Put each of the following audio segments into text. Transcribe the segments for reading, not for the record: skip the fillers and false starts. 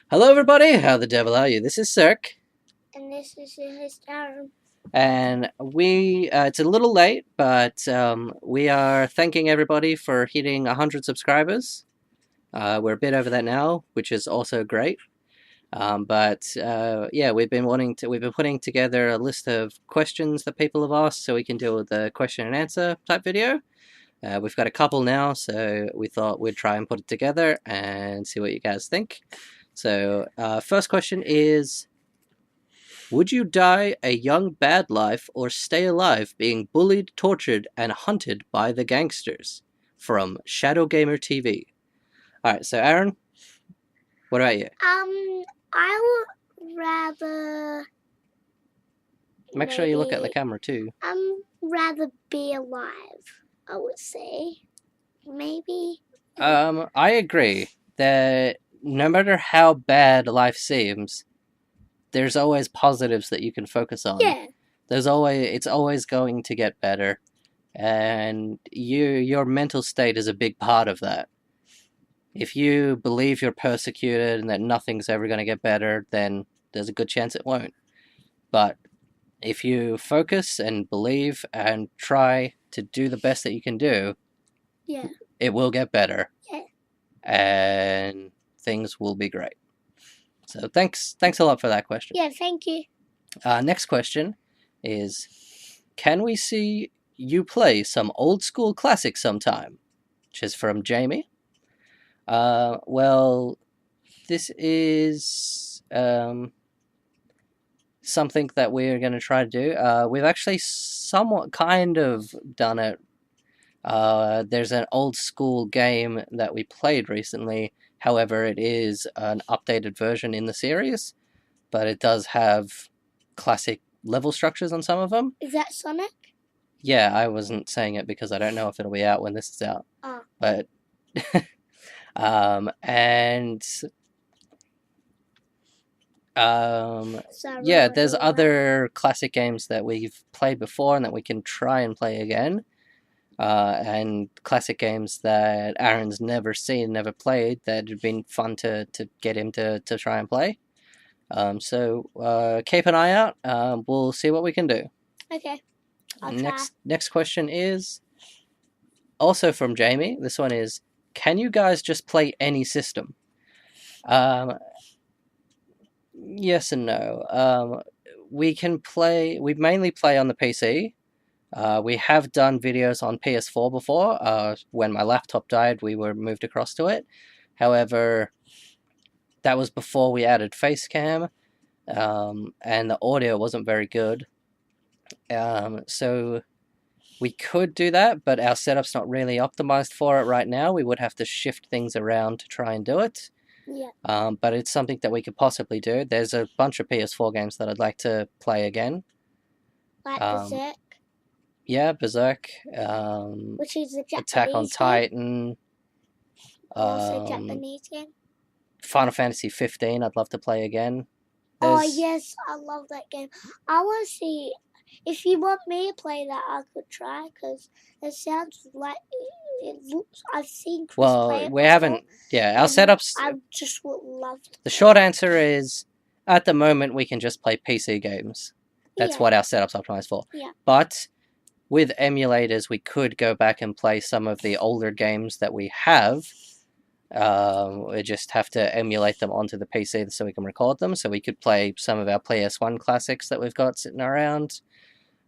Hello everybody, how the devil are you? This is Cirque, And this is his arm. and it's a little late, but we are thanking everybody for hitting 100 subscribers. We're a bit over that now, which is also great. Yeah, we've been putting together a list of questions that people have asked so we can do the question and answer type video. We've got a couple now, so we thought we'd try and put it together and see what you guys think. So, first question is, would you die a young bad life or stay alive being bullied, tortured, and hunted by the gangsters? From Shadow Gamer TV. Alright, so Aaron, what about you? I would rather. Make sure you look at the camera too. Rather be alive. I would say, maybe. I agree that no matter how bad life seems, there's always positives that you can focus on. Yeah. It's always going to get better, and your mental state is a big part of that. If you believe you're persecuted and that nothing's ever going to get better, then there's a good chance it won't. But if you focus and believe and try to do the best that you can do, Yeah. it will get better. Yeah. And things will be great. So thanks a lot for that question. Yeah, thank you. Next question is, can we see you play some old school classics sometime? Which is from Jamie. Well, this is something that we're going to try to do. We've actually somewhat kind of done it. There's an old school game that we played recently. However, it is an updated version in the series, but it does have classic level structures on some of them. Is that Sonic? Yeah, I wasn't saying it because I don't know if it'll be out when this is out. Oh. But and yeah, there's other classic games that we've played before and that we can try and play again. And classic games that Aaron's never seen, never played, that have been fun to get him to try and play. So keep an eye out. We'll see what we can do. Okay. Next question is also from Jamie. This one is, can you guys just play any system? Yes and no. We mainly play on the PC. We have done videos on PS4 before. When my laptop died, we were moved across to it. However, that was before we added Facecam, and the audio wasn't very good. So we could do that, but our setup's not really optimized for it right now. We would have to shift things around to try and do it. Yeah. But it's something that we could possibly do. There's a bunch of PS4 games that I'd like to play again. Like Berserk. Yeah, Berserk. Which is a Japanese Attack on Titan. Also Japanese game. Final Fantasy 15. I'd love to play again. Oh yes, I love that game. I want to see. If you want me to play that, I could try, because it sounds like it looks. I've seen Chris play it we haven't. Yeah, our setups. I just would love to. The short answer is, at the moment, we can just play PC games. That's what our setup's optimized for. Yeah. But with emulators, we could go back and play some of the older games that we have. We just have to emulate them onto the PC so we can record them. So we could play some of our PS1 classics that we've got sitting around.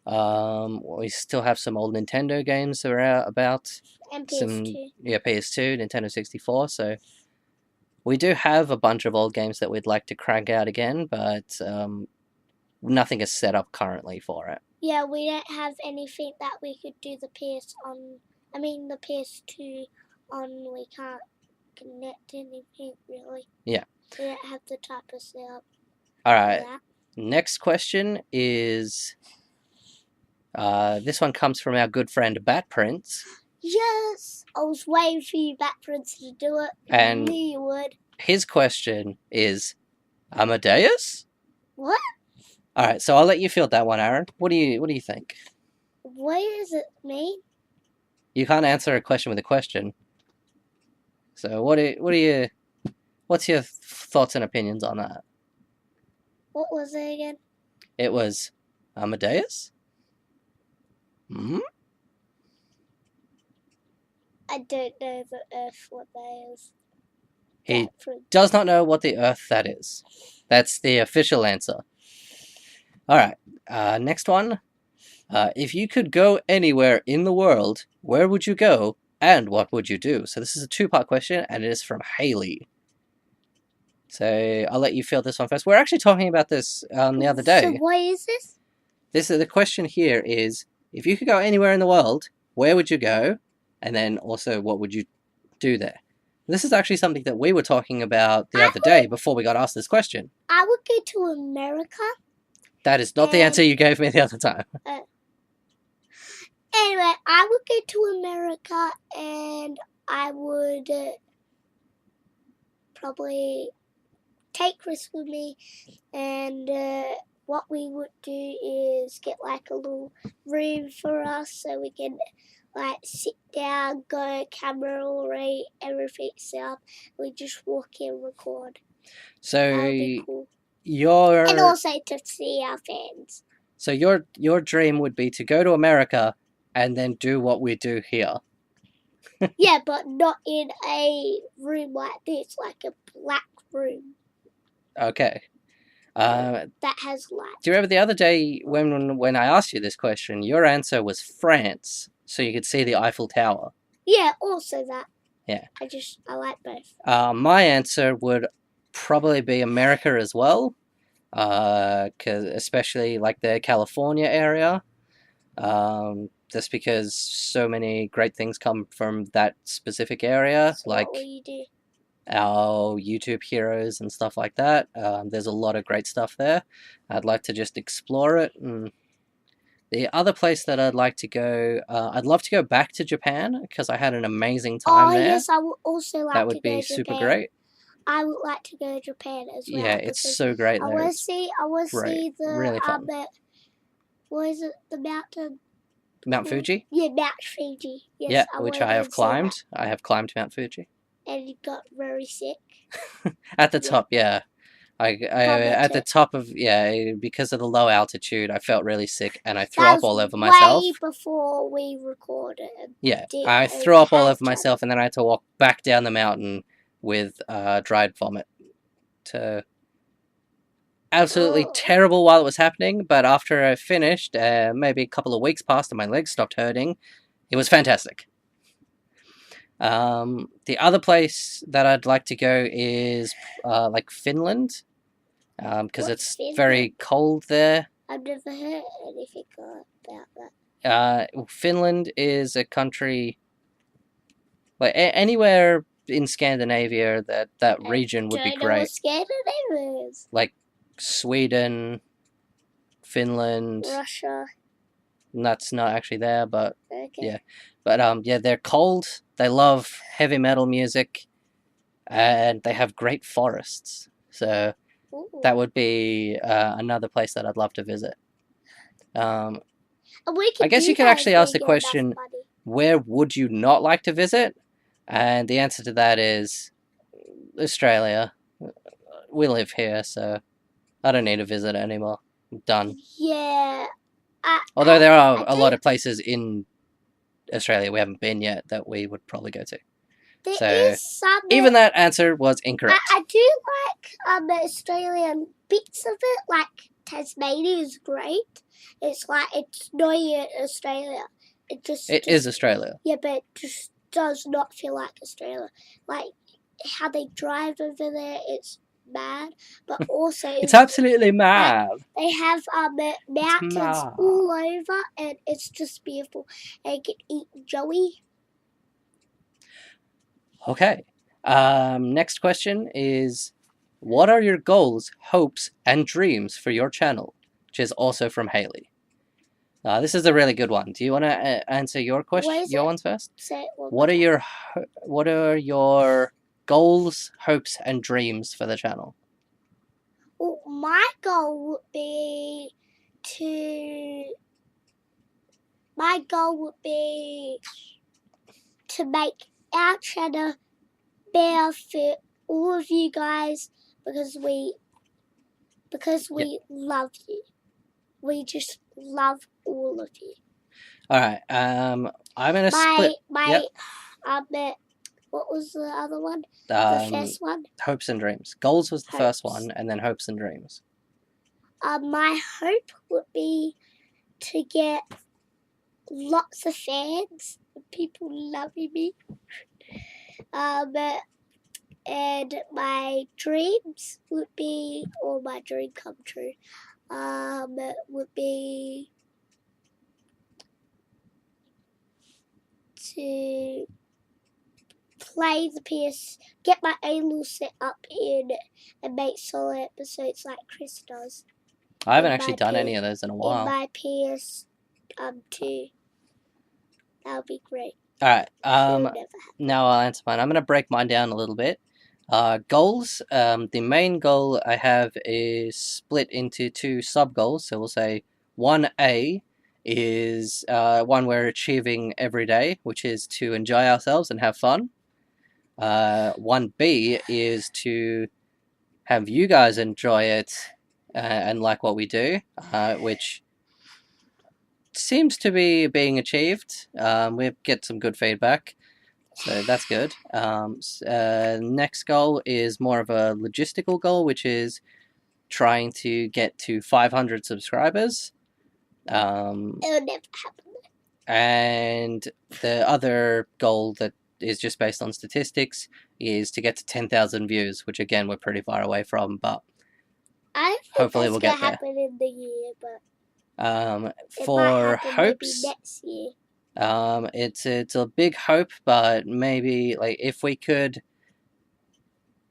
We still have some old Nintendo games that are out about. And PS2. PS2, Nintendo 64. So we do have a bunch of old games that we'd like to crank out again, but nothing is set up currently for it. Yeah, we don't have anything that we could do the PS2 on. We can't connect anything really. Yeah. We don't have the type of setup. All right. Next question is. This one comes from our good friend Bat Prince. Yes! I was waiting for you, Bat Prince, to do it. And I knew you would. His question is, Amadeus? What? Alright, so I'll let you field that one, Aaron. What do you think? What does it mean? You can't answer a question with a question. So what do you What's your thoughts and opinions on that? What was it again? It was Amadeus? Hmm? I don't know the Earth what that is. He does not know what the Earth that is. That's the official answer. Alright, next one. If you could go anywhere in the world, where would you go and what would you do? So this is a two-part question and it is from Haley. So I'll let you fill this one first. We're actually talking about this the other day. So what is this? The question here is, if you could go anywhere in the world, where would you go? And then also, what would you do there? This is actually something that we were talking about the other day before we got asked this question. I would go to America. That is not the answer you gave me the other time. Anyway, I would go to America and I would probably take Chris with me, and what we would do is get like a little room for us so we can like sit down, go camera already, everything set up. We just walk in, record. So that would be cool. And also to see our fans. So your dream would be to go to America and then do what we do here. Yeah, but not in a room like this, like a black room. Okay. That has light. Do you remember the other day when I asked you this question, your answer was France, so you could see the Eiffel Tower. Yeah, also that. Yeah. I like both. My answer would probably be America as well, cause especially like the California area. Just because so many great things come from that specific area, So like what will you do? Our YouTube heroes and stuff like that. There's a lot of great stuff there. I'd like to just explore it. And the other place that I'd like to go, I'd love to go back to Japan because I had an amazing time there. Yes, I would also like to go to Japan. That would be super great. I would like to go to Japan as well. Yeah, it's so great there. I want to see the really fun. What is it? The mountain. Mount Fuji? Yeah, Mount Fuji. Yes, yeah, which I have climbed. I have climbed Mount Fuji. And you got very sick. At the top, yeah. I at the top of because of the low altitude, I felt really sick and I threw up all over myself. Way before we recorded. Yeah, I threw up all over myself and then I had to walk back down the mountain with dried vomit. Absolutely terrible while it was happening, but after I finished, maybe a couple of weeks passed and my legs stopped hurting. It was fantastic. The other place that I'd like to go is like Finland, because it's very cold there. I've never heard anything about that. Finland is a country, like anywhere in Scandinavia, that region would be great. What Scandinavia is. Like Sweden, Finland, Russia. That's not actually there, but okay. Yeah. But they're cold. They love heavy metal music, and they have great forests. So that would be another place that I'd love to visit. I guess you could actually ask the question, where would you not like to visit? And the answer to that is Australia. We live here, so I don't need to visit it anymore. I'm done. Yeah. Although there are a lot of places in Australia we haven't been yet that we would probably go to. There is some, even that answer was incorrect. I do like the Australian bits of it, like Tasmania is great. It's like, it's not in Australia. It is Australia. Yeah, but it just does not feel like Australia. Like, how they drive over there, it's mad, but also it's absolutely mad. They have mountains all over, and it's just beautiful. And you can eat joey. Okay. Next question is, what are your goals, hopes, and dreams for your channel? Which is also from Haley. This is a really good one. Do you want to answer your question? Your ones first. What are your goals, hopes, and dreams for the channel? Well, my goal would be to make our channel better all of you guys because we love you. We just love all of you. All right. I'm gonna split. What was the other one? The first one? Hopes and dreams. Goals was the first one, and then hopes and dreams. My hope would be to get lots of fans, people loving me. And my dreams would be, or my dream come true, would be to play the PS, get my A-Lul set up in and make solo episodes like Chris does. I haven't actually done any of those in a while. In my PS2. That would be great. Alright, now I'll answer mine. I'm going to break mine down a little bit. Goals. The main goal I have is split into 2 sub-goals. So we'll say 1A is one we're achieving every day, which is to enjoy ourselves and have fun. 1B is to have you guys enjoy it and like what we do, which seems to be being achieved. We get some good feedback, so that's good. Next goal is more of a logistical goal, which is trying to get to 500 subscribers. It'll never happen. And the other goal that is just based on statistics is to get to 10,000 views, which again we're pretty far away from, but hopefully we'll get there. Happen in the year, but for hopes, next year. It's a big hope, but maybe like if we could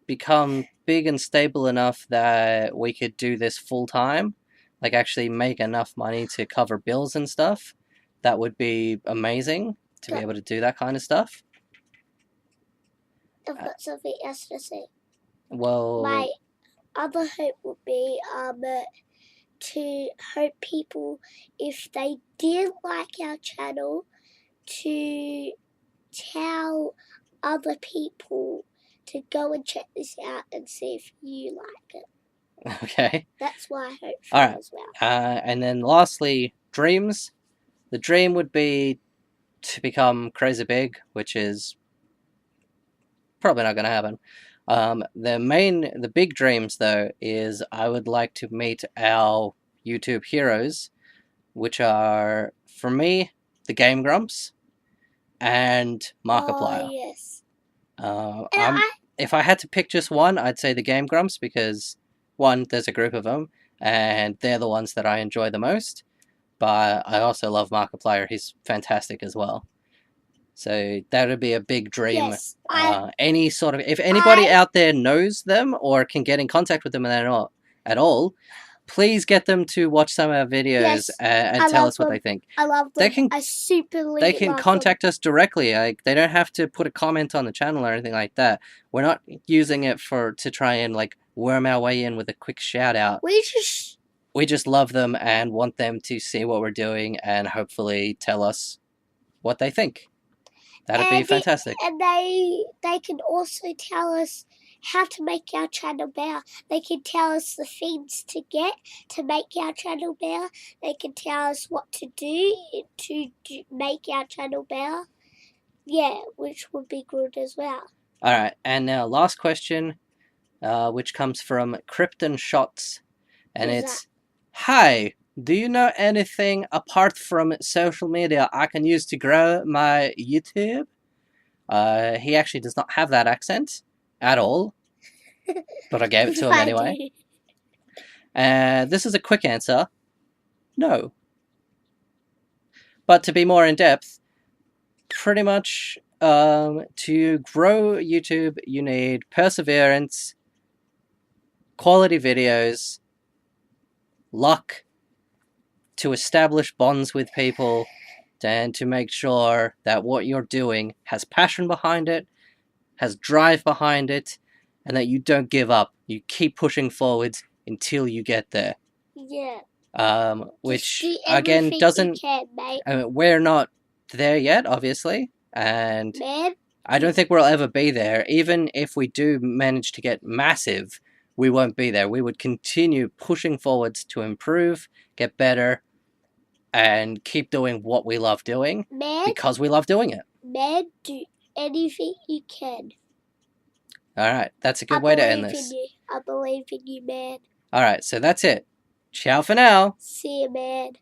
become big and stable enough that we could do this full time, like actually make enough money to cover bills and stuff, that would be amazing to be able to do that kind of stuff. I've got something else to say. Well, my other hope would be to hope people, if they did like our channel, to tell other people to go and check this out and see if you like it. Okay. That's what I hope for as well. And then lastly, dreams. The dream would be to become crazy big, which is probably not going to happen. The big dreams, though, is I would like to meet our YouTube heroes, which are, for me, the Game Grumps and Markiplier. Oh, yes. If I had to pick just one, I'd say the Game Grumps, because, one, there's a group of them, and they're the ones that I enjoy the most, but I also love Markiplier. He's fantastic as well. So that would be a big dream. Yes, if anybody out there knows them or can get in contact with them at all, please get them to watch some of our videos and tell us what they think. I love them. They can contact us directly. Like, they don't have to put a comment on the channel or anything like that. We're not using it to try and like worm our way in with a quick shout out. We just love them and want them to see what we're doing and hopefully tell us what they think. That'd be fantastic. And they can also tell us how to make our channel better. They can tell us the things to get to make our channel better. They can tell us what to do to make our channel better. Yeah, which would be good as well. Alright, and now last question, which comes from Krypton Shots. And it's, hi, do you know anything apart from social media I can use to grow my YouTube? He actually does not have that accent at all, but I gave it to him anyway. This is a quick answer. No. But to be more in depth, pretty much to grow YouTube, you need perseverance, quality videos, luck, to establish bonds with people, and to make sure that what you're doing has passion behind it, has drive behind it, and that you don't give up. You keep pushing forwards until you get there. Yeah. Which, again, doesn't... we're not there yet, obviously, and I don't think we'll ever be there. Even if we do manage to get massive, we won't be there. We would continue pushing forwards to improve, get better, and keep doing what we love doing because we love doing it. Man, do anything you can. Alright, that's a good way to end this. I believe in you, man. Alright, so that's it. Ciao for now. See you, man.